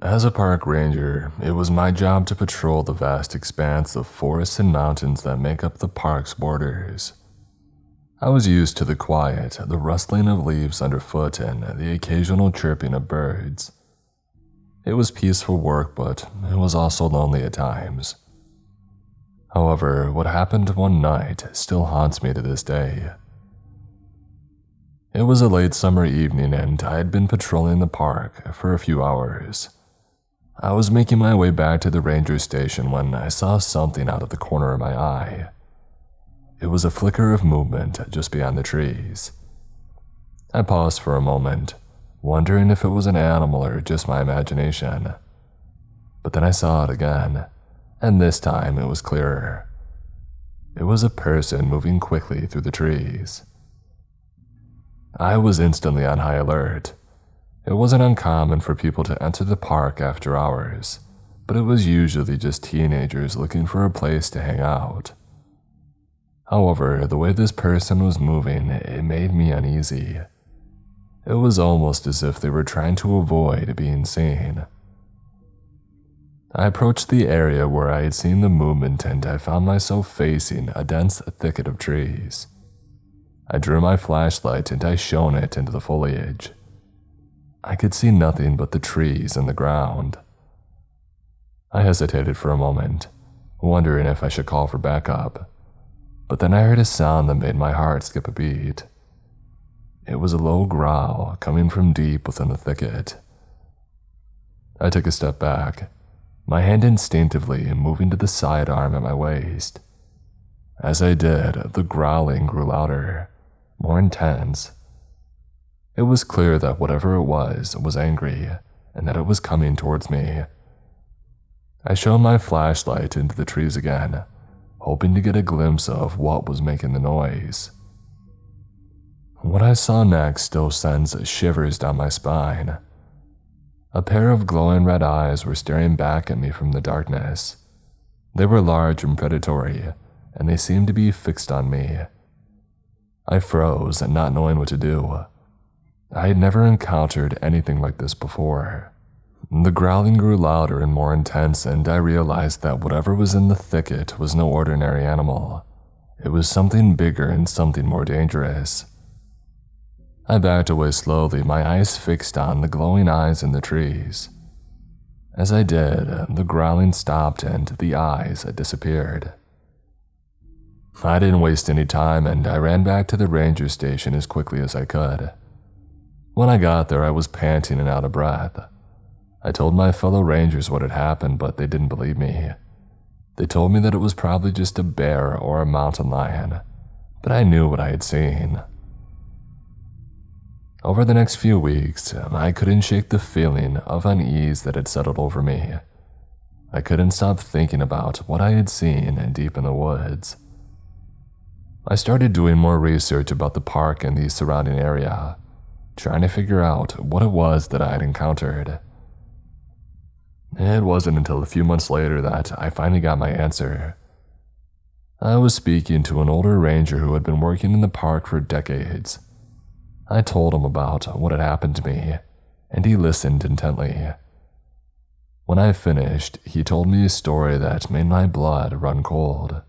As a park ranger, it was my job to patrol the vast expanse of forests and mountains that make up the park's borders. I was used to the quiet, the rustling of leaves underfoot, and the occasional chirping of birds. It was peaceful work, but it was also lonely at times. However, what happened one night still haunts me to this day. It was a late summer evening, and I had been patrolling the park for a few hours. I was making my way back to the ranger station when I saw something out of the corner of my eye. It was a flicker of movement just beyond the trees. I paused for a moment, wondering if it was an animal or just my imagination. But then I saw it again, and this time it was clearer. It was a person moving quickly through the trees. I was instantly on high alert. It wasn't uncommon for people to enter the park after hours, but it was usually just teenagers looking for a place to hang out. However, the way this person was moving, it made me uneasy. It was almost as if they were trying to avoid being seen. I approached the area where I had seen the movement, and I found myself facing a dense thicket of trees. I drew my flashlight and I shone it into the foliage. I could see nothing but the trees and the ground. I hesitated for a moment, wondering if I should call for backup, but then I heard a sound that made my heart skip a beat. It was a low growl coming from deep within the thicket. I took a step back, my hand instinctively moving to the sidearm at my waist. As I did, the growling grew louder, more intense. It was clear that whatever it was angry, and that it was coming towards me. I shone my flashlight into the trees again, hoping to get a glimpse of what was making the noise. What I saw next still sends shivers down my spine. A pair of glowing red eyes were staring back at me from the darkness. They were large and predatory, and they seemed to be fixed on me. I froze, not knowing what to do. I had never encountered anything like this before. The growling grew louder and more intense, and I realized that whatever was in the thicket was no ordinary animal. It was something bigger and something more dangerous. I backed away slowly, my eyes fixed on the glowing eyes in the trees. As I did, the growling stopped and the eyes disappeared. I didn't waste any time, and I ran back to the ranger station as quickly as I could. When I got there, I was panting and out of breath. I told my fellow rangers what had happened, but they didn't believe me. They told me that it was probably just a bear or a mountain lion, but I knew what I had seen. Over the next few weeks, I couldn't shake the feeling of unease that had settled over me. I couldn't stop thinking about what I had seen deep in the woods. I started doing more research about the park and the surrounding area, trying to figure out what it was that I had encountered. It wasn't until a few months later that I finally got my answer. I was speaking to an older ranger who had been working in the park for decades. I told him about what had happened to me, and he listened intently. When I finished, he told me a story that made my blood run cold.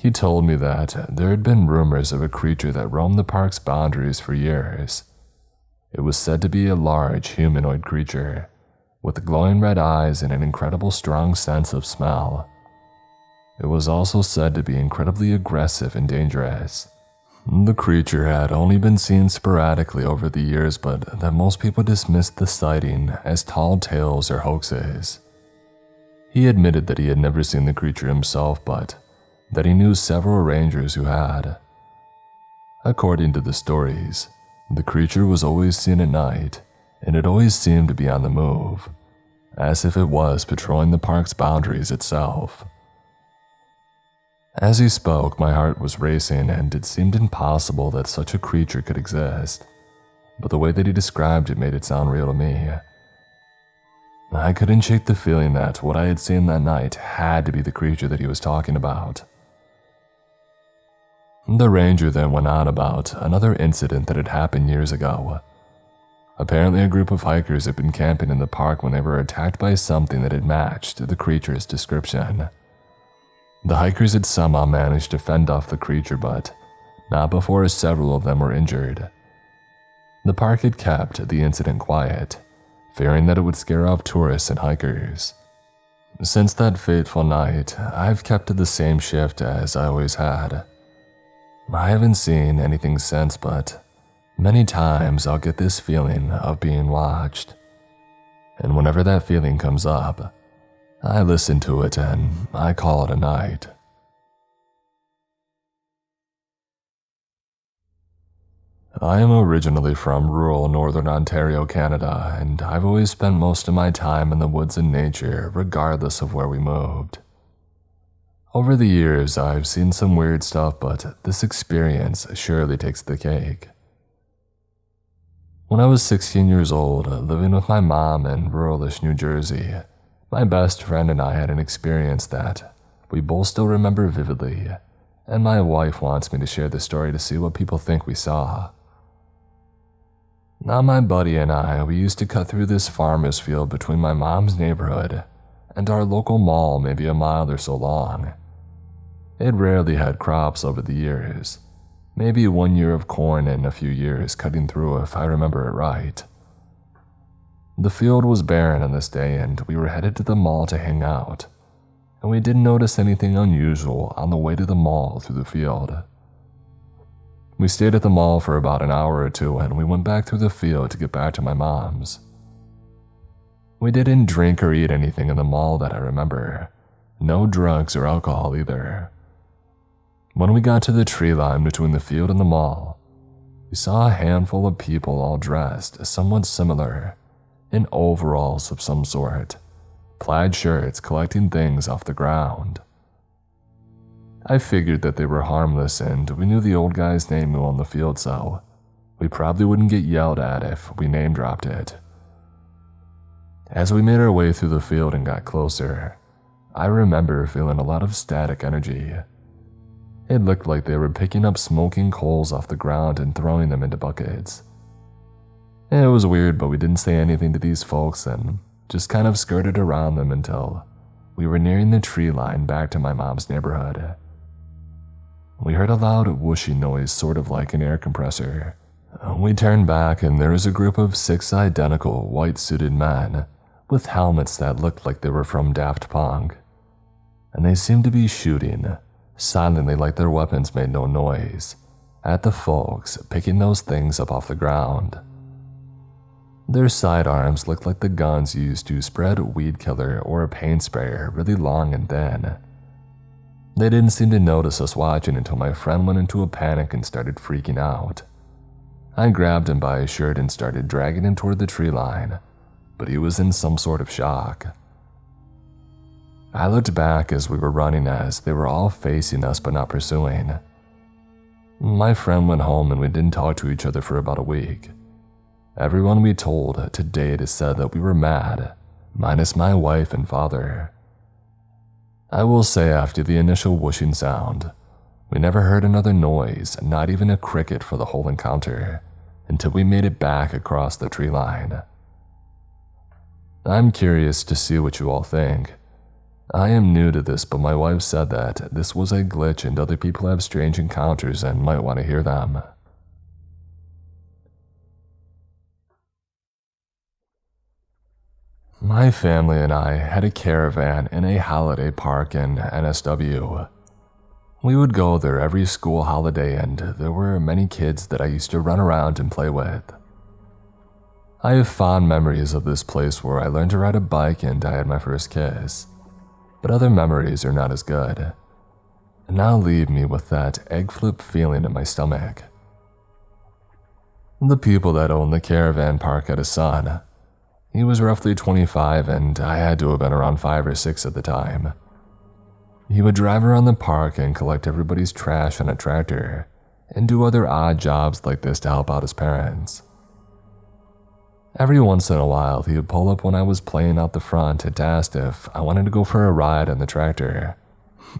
He told me that there had been rumors of a creature that roamed the park's boundaries for years. It was said to be a large humanoid creature, with glowing red eyes and an incredible strong sense of smell. It was also said to be incredibly aggressive and dangerous. The creature had only been seen sporadically over the years, but that most people dismissed the sighting as tall tales or hoaxes. He admitted that he had never seen the creature himself, but that he knew several rangers who had. According to the stories, the creature was always seen at night, and it always seemed to be on the move, as if it was patrolling the park's boundaries itself. As he spoke, my heart was racing, and it seemed impossible that such a creature could exist, but the way that he described it made it sound real to me. I couldn't shake the feeling that what I had seen that night had to be the creature that he was talking about. The ranger then went on about another incident that had happened years ago. Apparently a group of hikers had been camping in the park when they were attacked by something that had matched the creature's description. The hikers had somehow managed to fend off the creature, but not before several of them were injured. The park had kept the incident quiet, fearing that it would scare off tourists and hikers. Since that fateful night, I've kept to the same shift as I always had. I haven't seen anything since, but many times I'll get this feeling of being watched. And whenever that feeling comes up, I listen to it and I call it a night. I am originally from rural northern Ontario, Canada, and I've always spent most of my time in the woods and nature regardless of where we moved. Over the years, I've seen some weird stuff, but this experience surely takes the cake. When I was 16 years old, living with my mom in ruralish New Jersey, my best friend and I had an experience that we both still remember vividly, and my wife wants me to share the story to see what people think we saw. Now my buddy and I, we used to cut through this farmer's field between my mom's neighborhood and our local mall, maybe a mile or so long. It rarely had crops over the years, maybe 1 year of corn and a few years cutting through if I remember it right. The field was barren on this day and we were headed to the mall to hang out, and we didn't notice anything unusual on the way to the mall through the field. We stayed at the mall for about an hour or two and we went back through the field to get back to my mom's. We didn't drink or eat anything in the mall that I remember. No drugs or alcohol either. When we got to the tree line between the field and the mall, we saw a handful of people all dressed somewhat similar, in overalls of some sort, plaid shirts collecting things off the ground. I figured that they were harmless and we knew the old guy's name who owned the field, so we probably wouldn't get yelled at if we name dropped it. As we made our way through the field and got closer, I remember feeling a lot of static energy. It looked like they were picking up smoking coals off the ground and throwing them into buckets. It was weird, but we didn't say anything to these folks and just kind of skirted around them until we were nearing the tree line back to my mom's neighborhood. We heard a loud whooshing noise, sort of like an air compressor. We turned back and there was a group of 6 identical white-suited men with helmets that looked like they were from Daft Punk. And they seemed to be shooting, silently like their weapons made no noise, at the folks picking those things up off the ground. Their sidearms looked like the guns used to spread weed killer or a paint sprayer really long and thin. They didn't seem to notice us watching until my friend went into a panic and started freaking out. I grabbed him by his shirt and started dragging him toward the tree line, but he was in some sort of shock. I looked back as we were running as they were all facing us but not pursuing. My friend went home and we didn't talk to each other for about a week. Everyone we told to date has said that we were mad, minus my wife and father. I will say after the initial whooshing sound, we never heard another noise, not even a cricket for the whole encounter, until we made it back across the tree line. I'm curious to see what you all think. I am new to this, but my wife said that this was a glitch and other people have strange encounters and might want to hear them. My family and I had a caravan in a holiday park in NSW. We would go there every school holiday and there were many kids that I used to run around and play with. I have fond memories of this place where I learned to ride a bike and I had my first kiss, but other memories are not as good, and now leave me with that egg flip feeling in my stomach. The people that owned the caravan park had a son. He was roughly 25 and I had to have been around 5 or 6 at the time. He would drive around the park and collect everybody's trash on a tractor and do other odd jobs like this to help out his parents. Every once in a while, he would pull up when I was playing out the front and ask if I wanted to go for a ride on the tractor.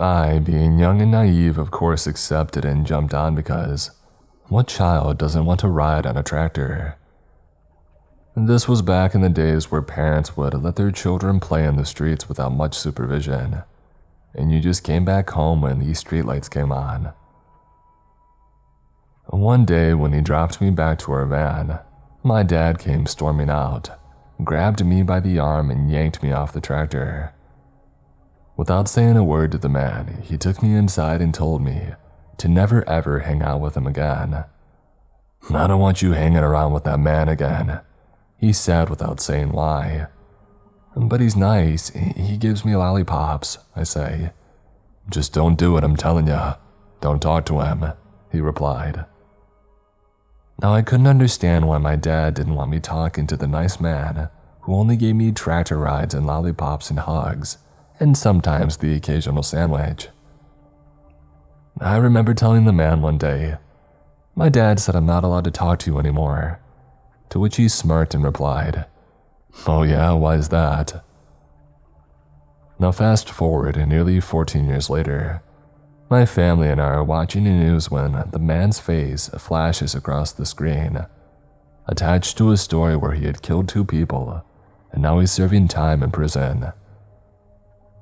I, being young and naive, of course accepted and jumped on because what child doesn't want to ride on a tractor? This was back in the days where parents would let their children play in the streets without much supervision, and you just came back home when these streetlights came on. One day when he dropped me back to our van, my dad came storming out, grabbed me by the arm and yanked me off the tractor. Without saying a word to the man, he took me inside and told me to never ever hang out with him again. "I don't want you hanging around with that man again," he said without saying why. "But he's nice, he gives me lollipops," I say. "Just don't do it, I'm telling ya. Don't talk to him," he replied. Now I couldn't understand why my dad didn't want me talking to the nice man who only gave me tractor rides and lollipops and hugs, and sometimes the occasional sandwich. I remember telling the man one day, "My dad said I'm not allowed to talk to you anymore," to which he smirked and replied, "Oh yeah, why is that?" Now fast forward nearly 14 years later, my family and I are watching the news when the man's face flashes across the screen, attached to a story where he had killed 2 people, and now he's serving time in prison.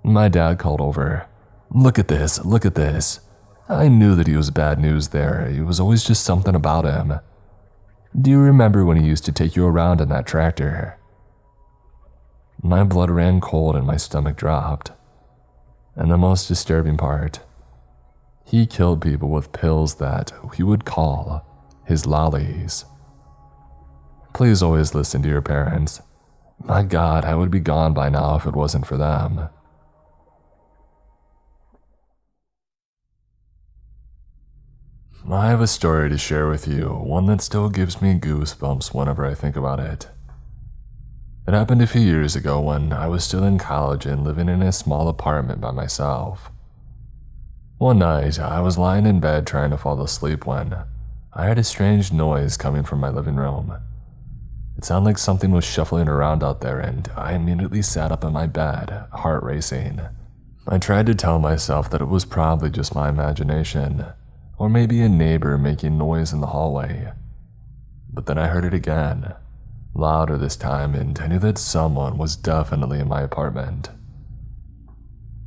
My dad called over, look at this. I knew that he was bad news there. It was always just something about him. Do you remember when he used to take you around in that tractor?" My blood ran cold and my stomach dropped. And the most disturbing part, he killed people with pills that he would call his lollies. Please always listen to your parents. My God, I would be gone by now if it wasn't for them. I have a story to share with you, one that still gives me goosebumps whenever I think about it. It happened a few years ago when I was still in college and living in a small apartment by myself. One night, I was lying in bed trying to fall asleep when I heard a strange noise coming from my living room. It sounded like something was shuffling around out there, and I immediately sat up in my bed, heart racing. I tried to tell myself that it was probably just my imagination, or maybe a neighbor making noise in the hallway. But then I heard it again, louder this time, and I knew that someone was definitely in my apartment.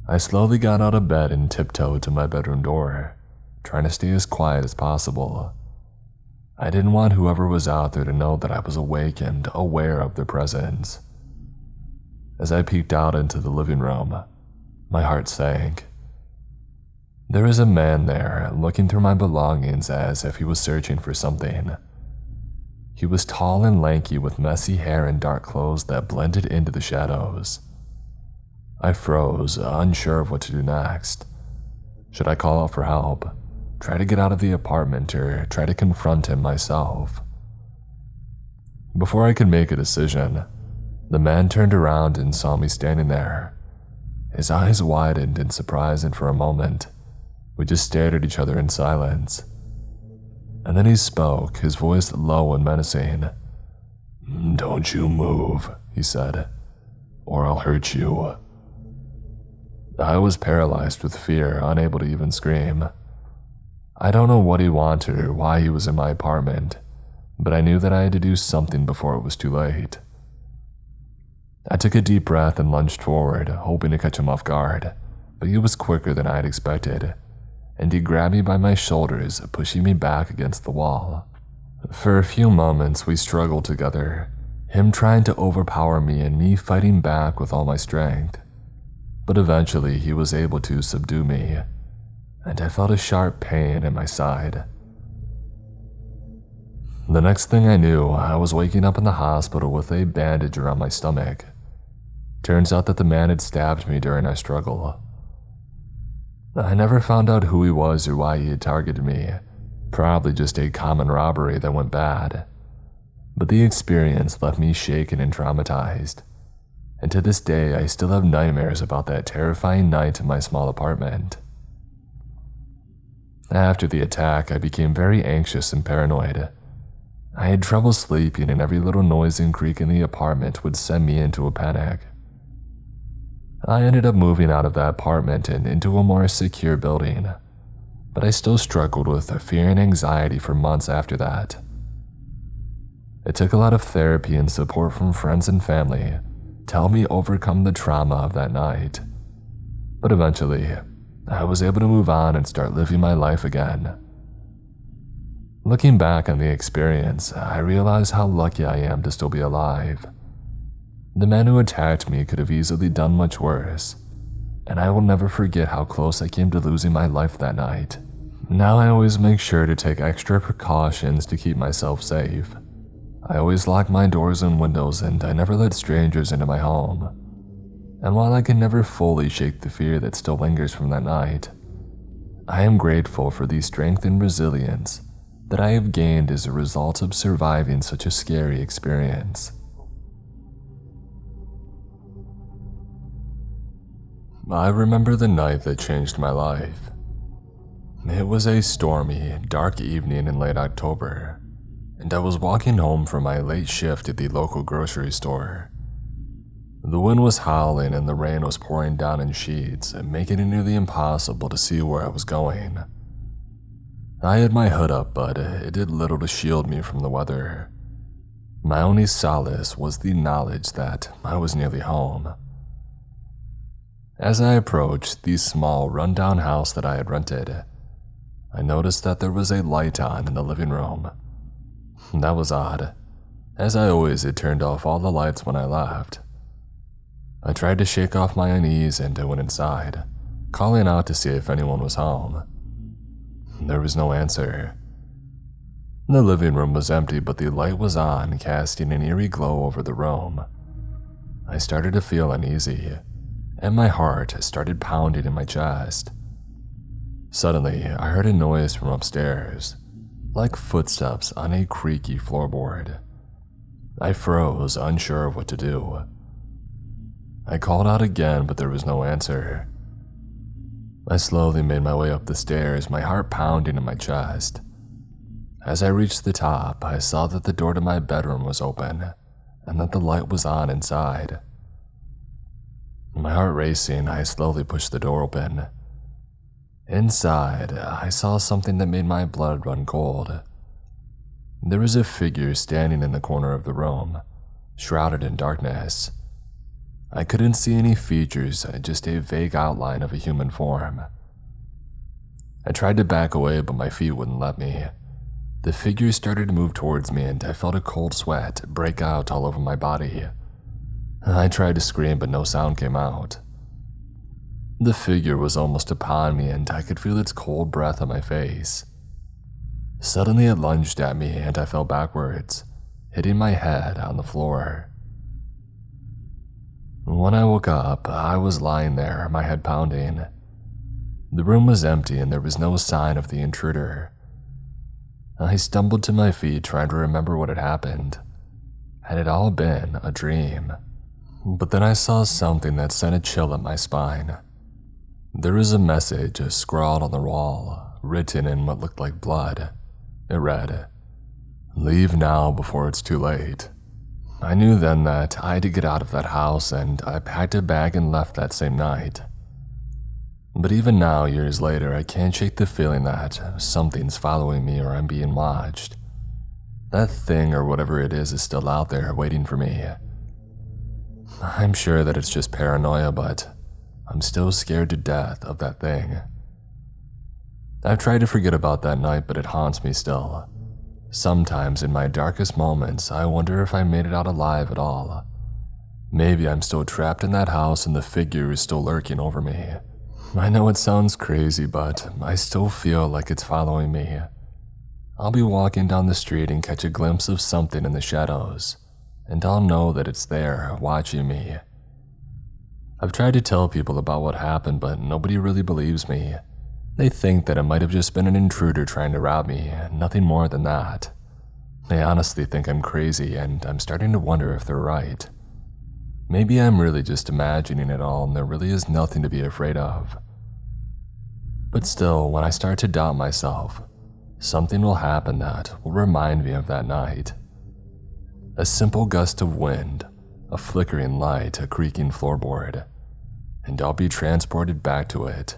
I slowly got out of bed and tiptoed to my bedroom door, trying to stay as quiet as possible. I didn't want whoever was out there to know that I was awake and aware of their presence. As I peeked out into the living room, my heart sank. There was a man there, looking through my belongings as if he was searching for something. He was tall and lanky with messy hair and dark clothes that blended into the shadows. I froze, unsure of what to do next. Should I call out for help, try to get out of the apartment, or try to confront him myself? Before I could make a decision, the man turned around and saw me standing there. His eyes widened in surprise, and for a moment, we just stared at each other in silence. And then he spoke, his voice low and menacing. "Don't you move," he said, "or I'll hurt you." I was paralyzed with fear, unable to even scream. I don't know what he wanted or why he was in my apartment, but I knew that I had to do something before it was too late. I took a deep breath and lunged forward, hoping to catch him off guard, but he was quicker than I had expected, and he grabbed me by my shoulders, pushing me back against the wall. For a few moments, we struggled together, him trying to overpower me and me fighting back with all my strength. But eventually, he was able to subdue me, and I felt a sharp pain in my side. The next thing I knew, I was waking up in the hospital with a bandage around my stomach. Turns out that the man had stabbed me during our struggle. I never found out who he was or why he had targeted me, probably just a common robbery that went bad. But the experience left me shaken and traumatized, and to this day I still have nightmares about that terrifying night in my small apartment. After the attack, I became very anxious and paranoid. I had trouble sleeping, and every little noise and creak in the apartment would send me into a panic. I ended up moving out of that apartment and into a more secure building, but I still struggled with fear and anxiety for months after that. It took a lot of therapy and support from friends and family to help me overcome the trauma of that night. But eventually, I was able to move on and start living my life again. Looking back on the experience, I realize how lucky I am to still be alive. The man who attacked me could have easily done much worse, and I will never forget how close I came to losing my life that night. Now I always make sure to take extra precautions to keep myself safe. I always lock my doors and windows, and I never let strangers into my home. And while I can never fully shake the fear that still lingers from that night, I am grateful for the strength and resilience that I have gained as a result of surviving such a scary experience. I remember the night that changed my life. It was a stormy, dark evening in late October, and I was walking home from my late shift at the local grocery store. The wind was howling and the rain was pouring down in sheets, making it nearly impossible to see where I was going. I had my hood up, but it did little to shield me from the weather. My only solace was the knowledge that I was nearly home. As I approached the small, rundown house that I had rented, I noticed that there was a light on in the living room. That was odd, as I always had turned off all the lights when I left. I tried to shake off my unease and I went inside, calling out to see if anyone was home. There was no answer. The living room was empty, but the light was on, casting an eerie glow over the room. I started to feel uneasy, and my heart started pounding in my chest. Suddenly, I heard a noise from upstairs, like footsteps on a creaky floorboard. I froze, unsure of what to do. I called out again, but there was no answer. I slowly made my way up the stairs, my heart pounding in my chest. As I reached the top, I saw that the door to my bedroom was open, and that the light was on inside. My heart racing, I slowly pushed the door open. Inside, I saw something that made my blood run cold. There was a figure standing in the corner of the room, shrouded in darkness. I couldn't see any features, just a vague outline of a human form. I tried to back away, but my feet wouldn't let me. The figure started to move towards me, and I felt a cold sweat break out all over my body. I tried to scream, but no sound came out. The figure was almost upon me, and I could feel its cold breath on my face. Suddenly it lunged at me, and I fell backwards, hitting my head on the floor. When I woke up, I was lying there, my head pounding. The room was empty and there was no sign of the intruder. I stumbled to my feet, trying to remember what had happened. Had it all been a dream? But then I saw something that sent a chill up my spine. There was a message scrawled on the wall, written in what looked like blood. It read, "Leave now before it's too late." I knew then that I had to get out of that house, and I packed a bag and left that same night. But even now, years later, I can't shake the feeling that something's following me or I'm being watched. That thing or whatever it is still out there waiting for me. I'm sure that it's just paranoia, but I'm still scared to death of that thing. I've tried to forget about that night, but it haunts me still. Sometimes in my darkest moments, I wonder if I made it out alive at all. Maybe I'm still trapped in that house and the figure is still lurking over me. I know it sounds crazy, but I still feel like it's following me. I'll be walking down the street and catch a glimpse of something in the shadows, and I'll know that it's there, watching me. I've tried to tell people about what happened, but nobody really believes me. They think that it might have just been an intruder trying to rob me, nothing more than that. They honestly think I'm crazy, and I'm starting to wonder if they're right. Maybe I'm really just imagining it all and there really is nothing to be afraid of. But still, when I start to doubt myself, something will happen that will remind me of that night. A simple gust of wind, a flickering light, a creaking floorboard, and I'll be transported back to it.